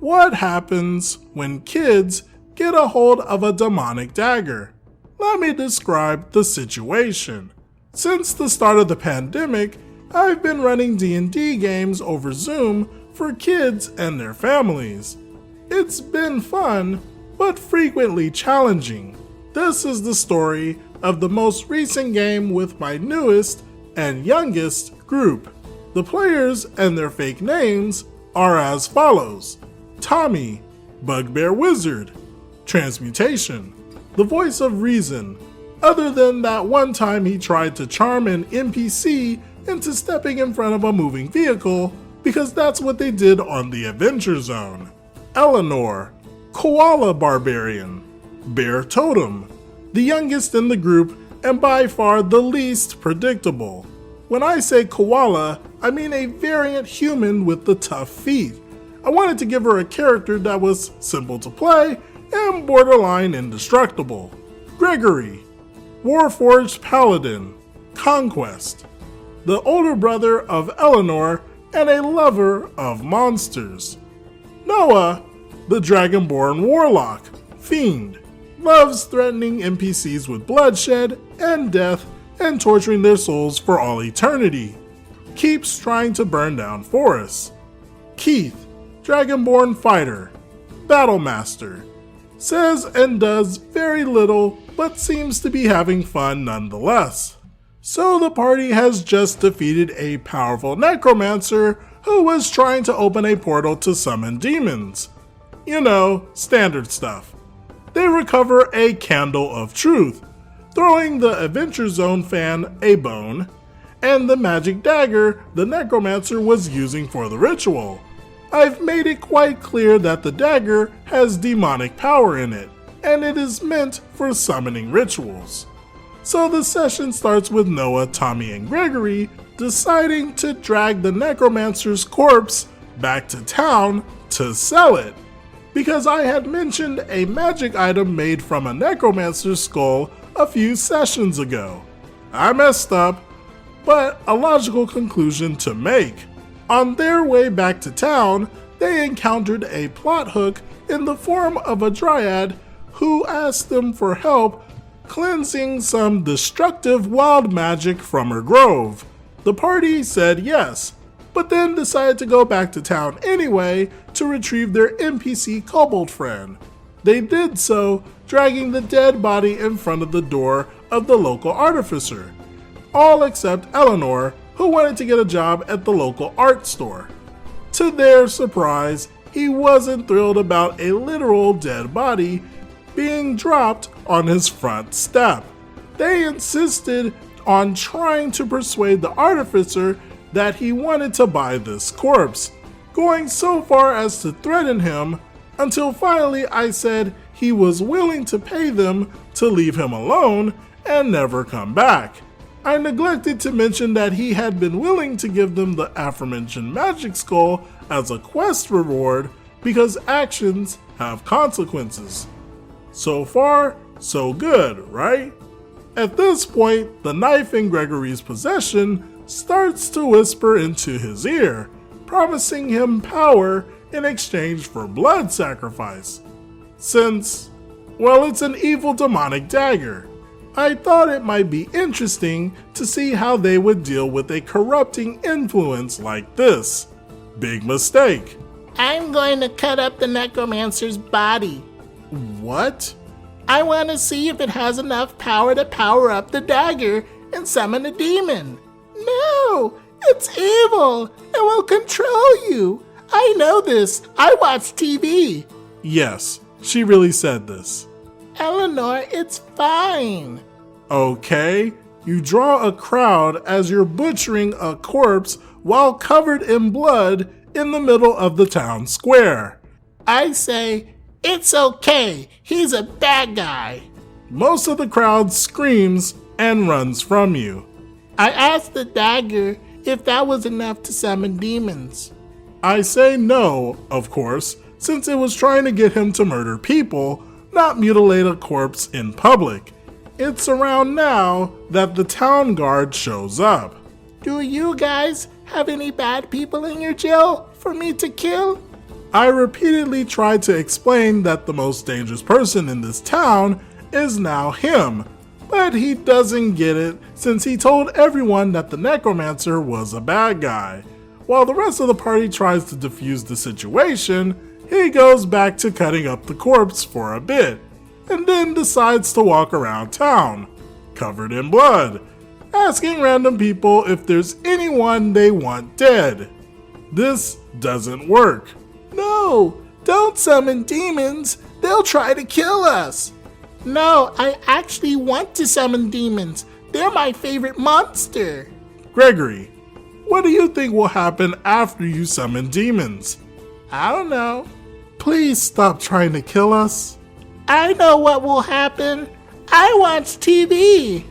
What happens when kids get a hold of a demonic dagger? Let me describe the situation. Since the start of the pandemic, I've been running D&D games over Zoom for kids and their families. It's been fun, but frequently challenging. This is the story of the most recent game with my newest and youngest group. The players and their fake names are as follows: Tommy, Bugbear Wizard, Transmutation, the voice of reason, other than that one time he tried to charm an NPC into stepping in front of a moving vehicle because that's what they did on the Adventure Zone. Eleanor, Koala Barbarian, Bear Totem, the youngest in the group and by far the least predictable. When I say koala, I mean a variant human with the tough feet. I wanted to give her a character that was simple to play and borderline indestructible. Gregory, Warforged Paladin, Conquest, the older brother of Eleanor and a lover of monsters. Noah, the Dragonborn Warlock, Fiend, loves threatening NPCs with bloodshed and death and torturing their souls for all eternity. Keeps trying to burn down forests. Keith, Dragonborn Fighter, Battlemaster, says and does very little but seems to be having fun nonetheless. So the party has just defeated a powerful necromancer who was trying to open a portal to summon demons. You know, standard stuff. They recover a Candle of Truth, throwing the Adventure Zone fan a bone, and the magic dagger the necromancer was using for the ritual. I've made it quite clear that the dagger has demonic power in it, and it is meant for summoning rituals. So the session starts with Noah, Tommy, and Gregory deciding to drag the necromancer's corpse back to town to sell it, because I had mentioned a magic item made from a necromancer's skull a few sessions ago. I messed up, but a logical conclusion to make. On their way back to town, they encountered a plot hook in the form of a dryad who asked them for help cleansing some destructive wild magic from her grove. The party said yes, but then decided to go back to town anyway to retrieve their NPC kobold friend. They did so, dragging the dead body in front of the door of the local artificer, all except Eleanor, who wanted to get a job at the local art store. To their surprise, he wasn't thrilled about a literal dead body being dropped on his front step. They insisted on trying to persuade the artificer that he wanted to buy this corpse, going so far as to threaten him, until finally I said he was willing to pay them to leave him alone and never come back. I neglected to mention that he had been willing to give them the aforementioned magic skull as a quest reward because actions have consequences. So far, so good, right? At this point, the knife in Gregory's possession starts to whisper into his ear, promising him power in exchange for blood sacrifice. Since, well, it's an evil demonic dagger, I thought it might be interesting to see how they would deal with a corrupting influence like this. Big mistake. I'm going to cut up the necromancer's body. What? I want to see if it has enough power to power up the dagger and summon a demon. No, it's evil. It will control you. I know this. I watch TV. Yes, she really said this. Eleanor, it's fine. Okay, you draw a crowd as you're butchering a corpse while covered in blood in the middle of the town square. I say, it's okay. He's a bad guy. Most of the crowd screams and runs from you. I asked the dagger if that was enough to summon demons. I say no, of course, since it was trying to get him to murder people, not mutilate a corpse in public. It's around now that the town guard shows up. Do you guys have any bad people in your jail for me to kill? I repeatedly tried to explain that the most dangerous person in this town is now him, but he doesn't get it since he told everyone that the necromancer was a bad guy. While the rest of the party tries to defuse the situation, he goes back to cutting up the corpse for a bit, and then decides to walk around town, covered in blood, asking random people if there's anyone they want dead. This doesn't work. No, don't summon demons. They'll try to kill us. No, I actually want to summon demons. They're my favorite monster. Gregory, what do you think will happen after you summon demons? I don't know. Please stop trying to kill us. I know what will happen. I watch TV.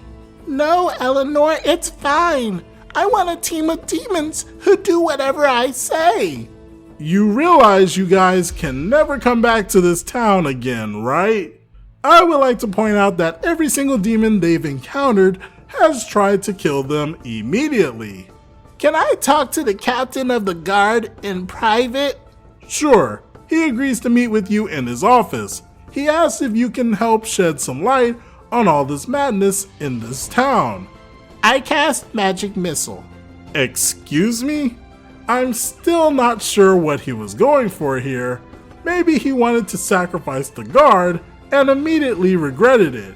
No, Eleanor, it's fine. I want a team of demons who do whatever I say. You realize you guys can never come back to this town again, right? I would like to point out that every single demon they've encountered has tried to kill them immediately. Can I talk to the captain of the guard in private? Sure, he agrees to meet with you in his office. He asks if you can help shed some light on all this madness in this town. I cast Magic Missile. Excuse me? I'm still not sure what he was going for here. Maybe he wanted to sacrifice the guard and immediately regretted it.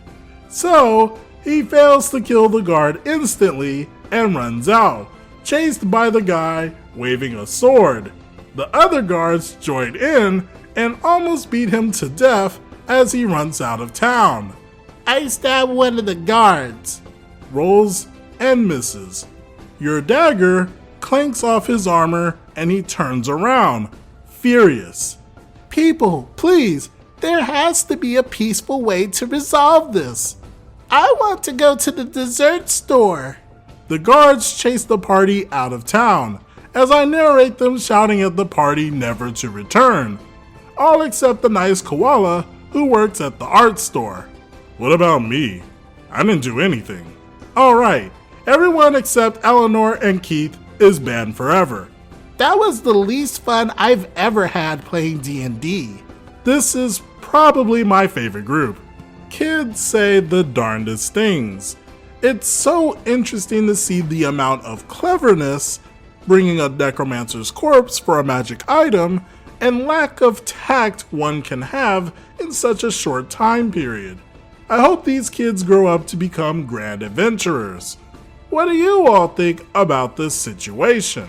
So, he fails to kill the guard instantly and runs out, chased by the guy waving a sword. The other guards join in and almost beat him to death as he runs out of town. I stab one of the guards. Rolls and misses. Your dagger clanks off his armor and he turns around, furious. People, please, there has to be a peaceful way to resolve this. I want to go to the dessert store. The guards chase the party out of town, as I narrate them shouting at the party never to return. All except the nice koala who works at the art store. What about me? I didn't do anything. Alright, everyone except Eleanor and Keith is banned forever. That was the least fun I've ever had playing D&D. This is probably my favorite group. Kids say the darndest things. It's so interesting to see the amount of cleverness, bringing a necromancer's corpse for a magic item, and lack of tact one can have in such a short time period. I hope these kids grow up to become grand adventurers. What do you all think about this situation?